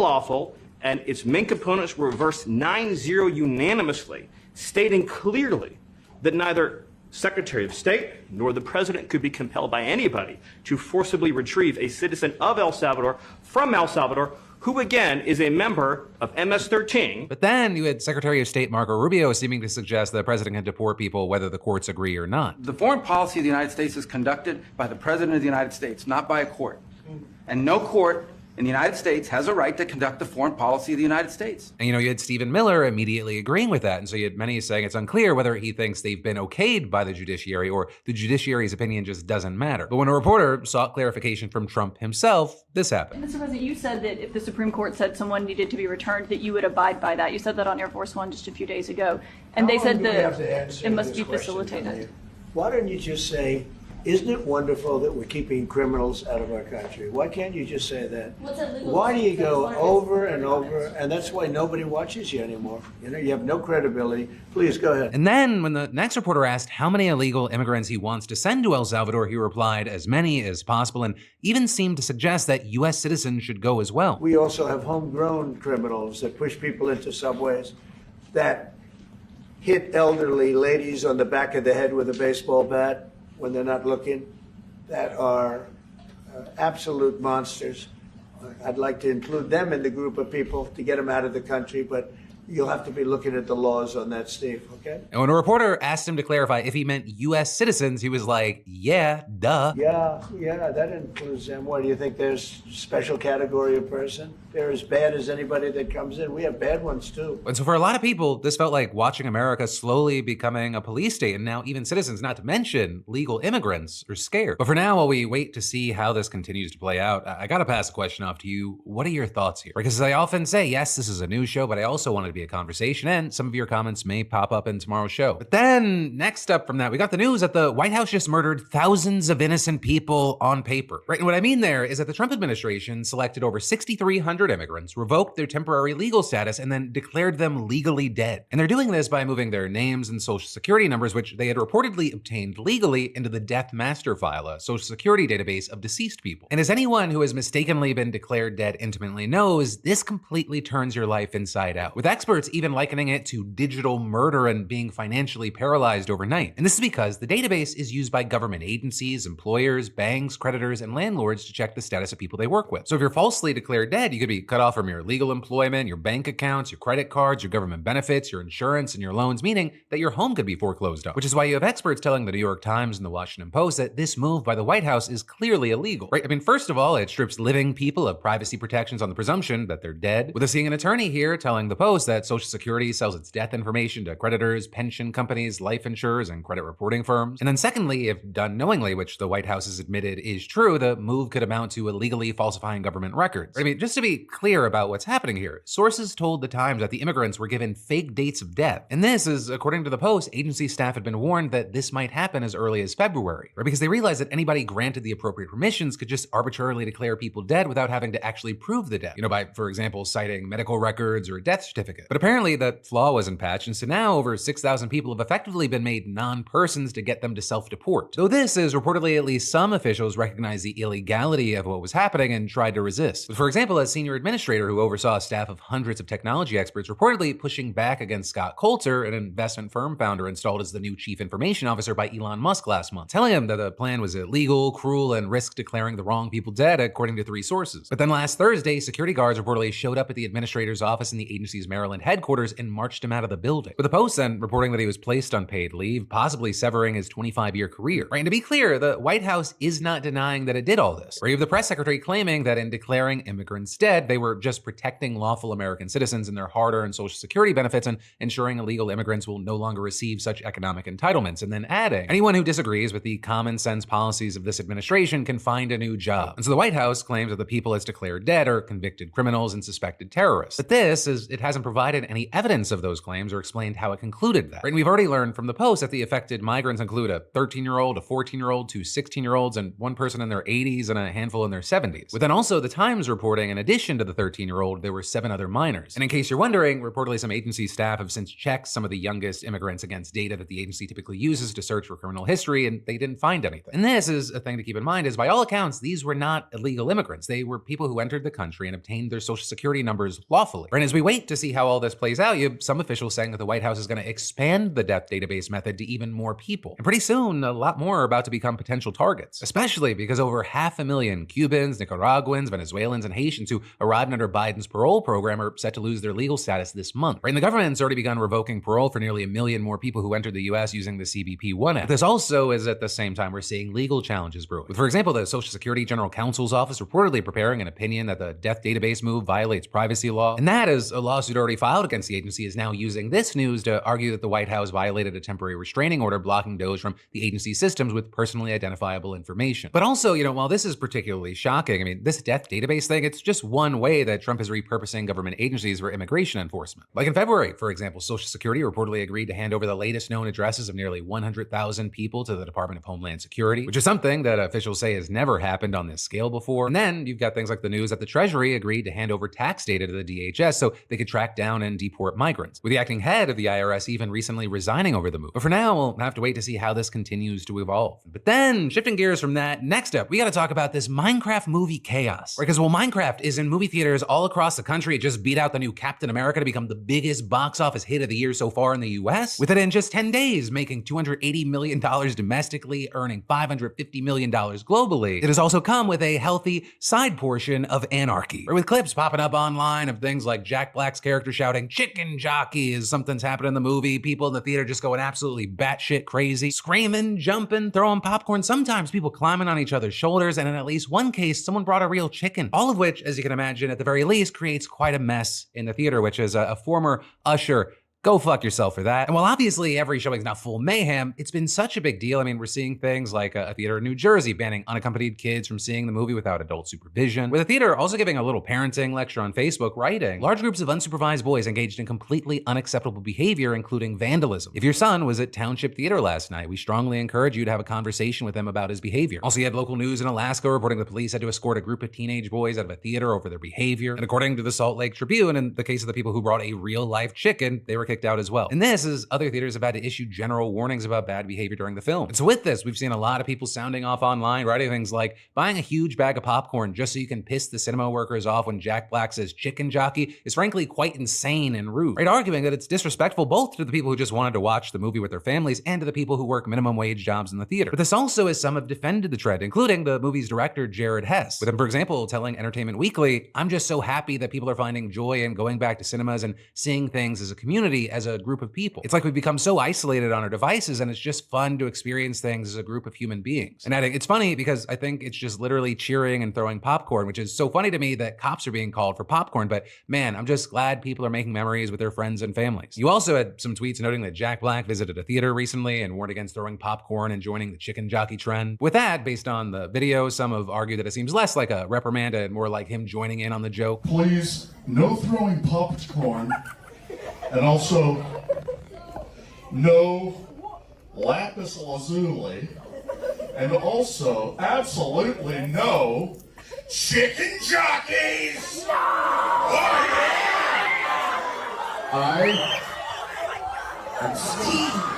lawful, and its main components were reversed 9-0 unanimously, stating clearly that neither Secretary of State nor the President could be compelled by anybody to forcibly retrieve a citizen of El Salvador from El Salvador, who again is a member of MS-13. But then you had Secretary of State Marco Rubio seeming to suggest that the president can deport people whether the courts agree or not. The foreign policy of the United States is conducted by the President of the United States, not by a court. And no court in the United States has a right to conduct the foreign policy of the United States. And you had Stephen Miller immediately agreeing with that. And so you had many saying it's unclear whether he thinks they've been okayed by the judiciary or the judiciary's opinion just doesn't matter. But when a reporter sought clarification from Trump himself, this happened. Mr. President, you said that if the Supreme Court said someone needed to be returned, that you would abide by that. You said that on Air Force One just a few days ago. And they said that it must be facilitated. Why don't you just say, isn't it wonderful that we're keeping criminals out of our country? Why can't you just say that? Why do you go over and over? And that's why nobody watches you anymore. You know, you have no credibility. Please go ahead. And then when the next reporter asked how many illegal immigrants he wants to send to El Salvador, he replied as many as possible and even seemed to suggest that U.S. citizens should go as well. We also have homegrown criminals that push people into subways, that hit elderly ladies on the back of the head with a baseball bat when they're not looking, that are absolute monsters. I'd like to include them in the group of people to get them out of the country, but you'll have to be looking at the laws on that, Steve, okay? And when a reporter asked him to clarify if he meant U.S. citizens, he was like, yeah, duh. Yeah, that includes them. What, do you think there's a special category of person? They're as bad as anybody that comes in. We have bad ones too. And so for a lot of people, this felt like watching America slowly becoming a police state, and now even citizens, not to mention legal immigrants, are scared. But for now, while we wait to see how this continues to play out, I gotta pass the question off to you. What are your thoughts here? Because as I often say, yes, this is a news show, but I also want it to be a conversation, and some of your comments may pop up in tomorrow's show. But then, next up from that, we got the news that the White House just murdered thousands of innocent people on paper. Right, and what I mean there is that the Trump administration selected over 6,300 immigrants, revoked their temporary legal status, and then declared them legally dead. And they're doing this by moving their names and social security numbers, which they had reportedly obtained legally, into the Death Master File, a social security database of deceased people. And as anyone who has mistakenly been declared dead intimately knows, this completely turns your life inside out, with experts even likening it to digital murder and being financially paralyzed overnight. And this is because the database is used by government agencies, employers, banks, creditors, and landlords to check the status of people they work with. So if you're falsely declared dead, you could be cut off from your legal employment, your bank accounts, your credit cards, your government benefits, your insurance, and your loans, meaning that your home could be foreclosed on. Which is why you have experts telling the New York Times and the Washington Post that this move by the White House is clearly illegal, right? I mean, first of all, it strips living people of privacy protections on the presumption that they're dead, with us seeing an attorney here telling the Post that Social Security sells its death information to creditors, pension companies, life insurers, and credit reporting firms. And then secondly, if done knowingly, which the White House has admitted is true, the move could amount to illegally falsifying government records. I mean, just to be clear about what's happening here, sources told the Times that the immigrants were given fake dates of death. And this is, according to the Post, agency staff had been warned that this might happen as early as February, right? Because they realized that anybody granted the appropriate permissions could just arbitrarily declare people dead without having to actually prove the death, by, for example, citing medical records or a death certificate. But apparently that flaw wasn't patched, and so now over 6,000 people have effectively been made non-persons to get them to self-deport. Though this is reportedly at least some officials recognize the illegality of what was happening and tried to resist. But for example, a senior administrator who oversaw a staff of hundreds of technology experts reportedly pushing back against Scott Coulter, an investment firm founder installed as the new chief information officer by Elon Musk last month, telling him that the plan was illegal, cruel, and risked declaring the wrong people dead, according to 3 sources. But then last Thursday, security guards reportedly showed up at the administrator's office in the agency's Maryland headquarters and marched him out of the building, with the Post then reporting that he was placed on paid leave, possibly severing his 25-year career. Right, and to be clear, the White House is not denying that it did all this. Or you have the press secretary claiming that in declaring immigrants dead, they were just protecting lawful American citizens and their hard-earned Social Security benefits and ensuring illegal immigrants will no longer receive such economic entitlements, and then adding, anyone who disagrees with the common sense policies of this administration can find a new job. And so the White House claims that the people it's declared dead are convicted criminals and suspected terrorists. But this, as it hasn't provided provided any evidence of those claims or explained how it concluded that. Right? And we've already learned from the Post that the affected migrants include a 13-year-old, a 14-year-old, 2 16-year-olds, and one person in their 80s and a handful in their 70s. With then also the Times reporting, in addition to the 13-year-old, there were 7 other minors. And in case you're wondering, reportedly some agency staff have since checked some of the youngest immigrants against data that the agency typically uses to search for criminal history, and they didn't find anything. And this is a thing to keep in mind, is by all accounts, these were not illegal immigrants. They were people who entered the country and obtained their social security numbers lawfully. And as we wait to see how all this plays out, you have some officials saying that the White House is going to expand the death database method to even more people. And pretty soon, a lot more are about to become potential targets, especially because over 500,000 Cubans, Nicaraguans, Venezuelans, and Haitians who arrived under Biden's parole program are set to lose their legal status this month. Right? And the government's already begun revoking parole for nearly 1 million more people who entered the U.S. using the CBP-1 Act. But this also is at the same time we're seeing legal challenges brewing. With, for example, the Social Security General Counsel's office reportedly preparing an opinion that the death database move violates privacy law. And that, is a lawsuit already filed against the agency, is now using this news to argue that the White House violated a temporary restraining order blocking those from the agency's systems with personally identifiable information. But also, while this is particularly shocking, I mean, this death database thing, it's just one way that Trump is repurposing government agencies for immigration enforcement. Like in February, for example, Social Security reportedly agreed to hand over the latest known addresses of nearly 100,000 people to the Department of Homeland Security, which is something that officials say has never happened on this scale before. And then you've got things like the news that the Treasury agreed to hand over tax data to the DHS so they could track down and deport migrants, with the acting head of the IRS even recently resigning over the move. But for now, we'll have to wait to see how this continues to evolve. But then, shifting gears from that, next up, we gotta talk about this Minecraft movie chaos. Right? Because while Minecraft is in movie theaters all across the country, it just beat out the new Captain America to become the biggest box office hit of the year so far in the US, with it in just 10 days making $280 million domestically, earning $550 million globally. It has also come with a healthy side portion of anarchy, with clips popping up online of things like Jack Black's character shouting "chicken jockey" as something's happening in the movie, people in the theater just going absolutely batshit crazy, screaming, jumping, throwing popcorn, sometimes people climbing on each other's shoulders, and in at least one case, someone brought a real chicken. All of which, as you can imagine, at the very least, creates quite a mess in the theater, which is a former usher. Go fuck yourself for that. And while obviously every showing is not full mayhem, it's been such a big deal. I mean, we're seeing things like a theater in New Jersey banning unaccompanied kids from seeing the movie without adult supervision, with a theater also giving a little parenting lecture on Facebook, writing, large groups of unsupervised boys engaged in completely unacceptable behavior, including vandalism. If your son was at Township Theater last night, we strongly encourage you to have a conversation with him about his behavior. Also, you had local news in Alaska reporting the police had to escort a group of teenage boys out of a theater over their behavior. And according to the Salt Lake Tribune, in the case of the people who brought a real-life chicken, they were kicked out as well. And this is other theaters have had to issue general warnings about bad behavior during the film. And so with this, we've seen a lot of people sounding off online, writing things like buying a huge bag of popcorn just so you can piss the cinema workers off when Jack Black says chicken jockey is frankly quite insane and rude. Right? Arguing that it's disrespectful both to the people who just wanted to watch the movie with their families and to the people who work minimum wage jobs in the theater. But this also is some have defended the trend, including the movie's director, Jared Hess, with him, for example, telling Entertainment Weekly, "I'm just so happy that people are finding joy in going back to cinemas and seeing things as a community, as a group of people. It's like we've become so isolated on our devices and it's just fun to experience things as a group of human beings." And adding, it's funny because I think it's just literally cheering and throwing popcorn, which is so funny to me that cops are being called for popcorn, but man, I'm just glad people are making memories with their friends and families. You also had some tweets noting that Jack Black visited a theater recently and warned against throwing popcorn and joining the chicken jockey trend. With that, based on the video, some have argued that it seems less like a reprimand and more like him joining in on the joke. Please, no throwing popcorn, and also no lapis lazuli, and also absolutely no chicken jockeys! No! Oh, yeah! I am Steve.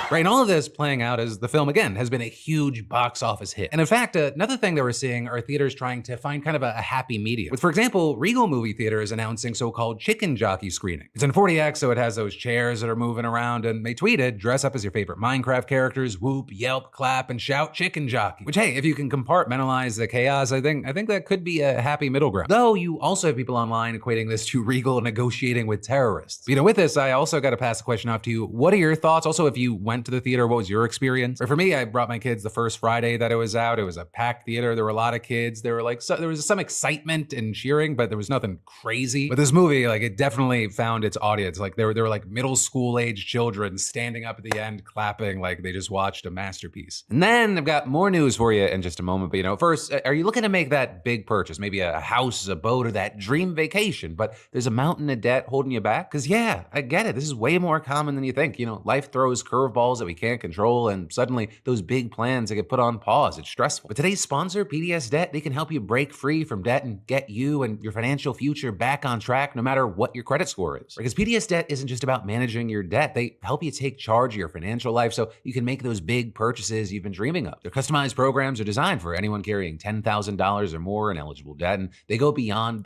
Right, and all of this playing out as the film, again, has been a huge box office hit. And in fact, another thing that we're seeing are theaters trying to find kind of a happy medium. With, for example, Regal Movie Theater is announcing so-called chicken jockey screening. It's in 40X, so it has those chairs that are moving around, and they tweeted, "Dress up as your favorite Minecraft characters, whoop, yelp, clap, and shout chicken jockey." Which, hey, if you can compartmentalize the chaos, I think that could be a happy middle ground. Though you also have people online equating this to Regal negotiating with terrorists. With this, I also got to pass the question off to you. What are your thoughts? Also, if you went went to the theater? What was your experience? Or for me, I brought my kids the first Friday that it was out. It was a packed theater. There were a lot of kids. There was some excitement and cheering, but there was nothing crazy. But this movie, like, it definitely found its audience. Like there were like middle school age children standing up at the end, clapping like they just watched a masterpiece. And then I've got more news for you in just a moment. But first, are you looking to make that big purchase? Maybe a house, a boat, or that dream vacation, but there's a mountain of debt holding you back? Because yeah, I get it. This is way more common than you think. Life throws curveballs that we can't control, and suddenly those big plans get put on pause. It's stressful. But today's sponsor, PDS Debt, they can help you break free from debt and get you and your financial future back on track no matter what your credit score is. Because PDS Debt isn't just about managing your debt. They help you take charge of your financial life so you can make those big purchases you've been dreaming of. Their customized programs are designed for anyone carrying $10,000 or more in eligible debt, and they go beyond